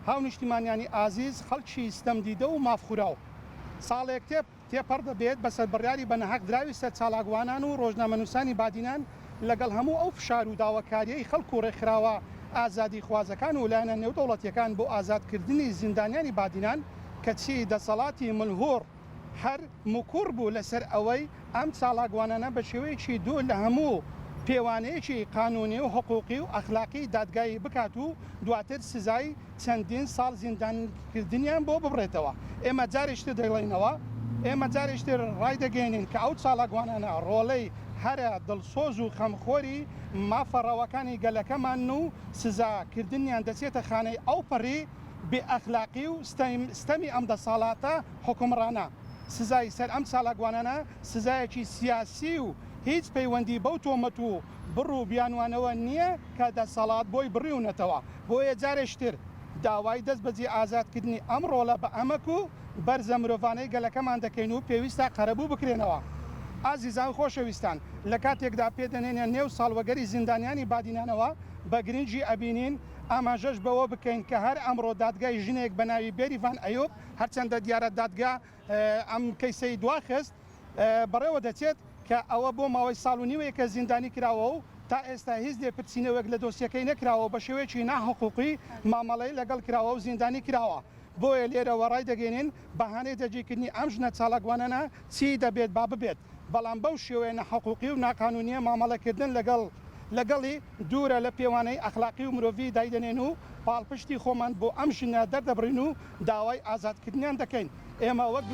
هاونیشتیمانیانی ئازیز خەڵکی ستەم دیدە و مافخوراو ساڵێک تێپەڕ دەبێت بە سەربڕیاری بە نەحەق دراوی سەر چالاکوانان و ڕۆژنامەنووسانی بادینان لەگەڵ هەموو ئەو فشار و داواکاریەی خەڵک و ڕێکخراوە ئازادی خوازەکان و لایەنە نێودەوڵەتیەکان بۆ ئازادکردنی زیندانیانی بادینان کە چی دەسەڵاتی ملهور هەر مکوڕ بوو لەسەر ئەوەی ئەم چالاکوانانە بە شێوەیەکی دوو لە هەموو پێوانەیەکی قانونی و حقوقی و ئەخلاقی دادگایی بکات و دواتر سزای چەندین ساڵ زیندانکردنیان بۆ ببڕێتەوە. ئێمە جارێشتر دەڵێنەوە ئێمە جارێشتر ڕای دەگەێنین کە ئەو چالاکوانانە ڕۆڵەی هەرە دڵسۆز و خەمخۆری مافەڕەوەکانی گەلەکەمان و سزاکردنیان دەچێتە خانەی ئەو پەڕی بێ ئەخلاقی و ستەمی ئەم دەساڵاتە حکومڕانە. سزای سەر ئەم چالاکوانانە سزایەکی سیاسی و هیچ پەیوەندی بەو تۆمەت و بڕ و بیانوانەوە نییە کە دەسەڵات بۆی بڕیونەتەوە. بۆیە جارێشتر داوای دەست بەجێ ئازادکردنی ئەم ڕۆڵە بە ئەمەک و بەرزە مرۆڤانەی گەلەکەمان دەکەین و پێویستە قەرەبوو بکرێنەوە. ئازیزان خۆشەویستان لە کاتێکدا پێدەنێنە نێو ساڵوەگەری زیندانیانی بادینانەوە بە گرنگی ئەبینین ئاماژەش بەوە بکەین کە هەر ئەمڕۆ دادگای ژنێک بە ناوی بێریڤان ئەیوب هەرچەندە دیارە دادگا ئەم کەیسەی دواخست بەڕێوە دەچێت کە ئەوە بۆ ماوەی ساڵ و نیوەیە کە زیندانی کراوە و تا ئێستا هیچ لێپرسینەوەک لە دۆسیەکەی نەکراوە بە شێوەیەکی ناحقوقی مامەڵەی لەگەڵ کراوە و زیندانی کراوە. بۆیە لێرەوە ڕای دەگەێنین بەهانەی دەجێکردنی ئەم ژنە چالاکوانانە چی دەبێت با ببێت. بەڵام بەو شێوەیە نەحقوقی و ناقانونیە مامەڵەکردن لەگەڵی دوورە لە پێوانەی ئەخلاقی و مرۆڤی دایدەنێن و پاڵپشتی خۆمان بۆ ئەم ژنە دەردەبڕین و داوای ئازادکردنیان دەکەین. ئێمە وەک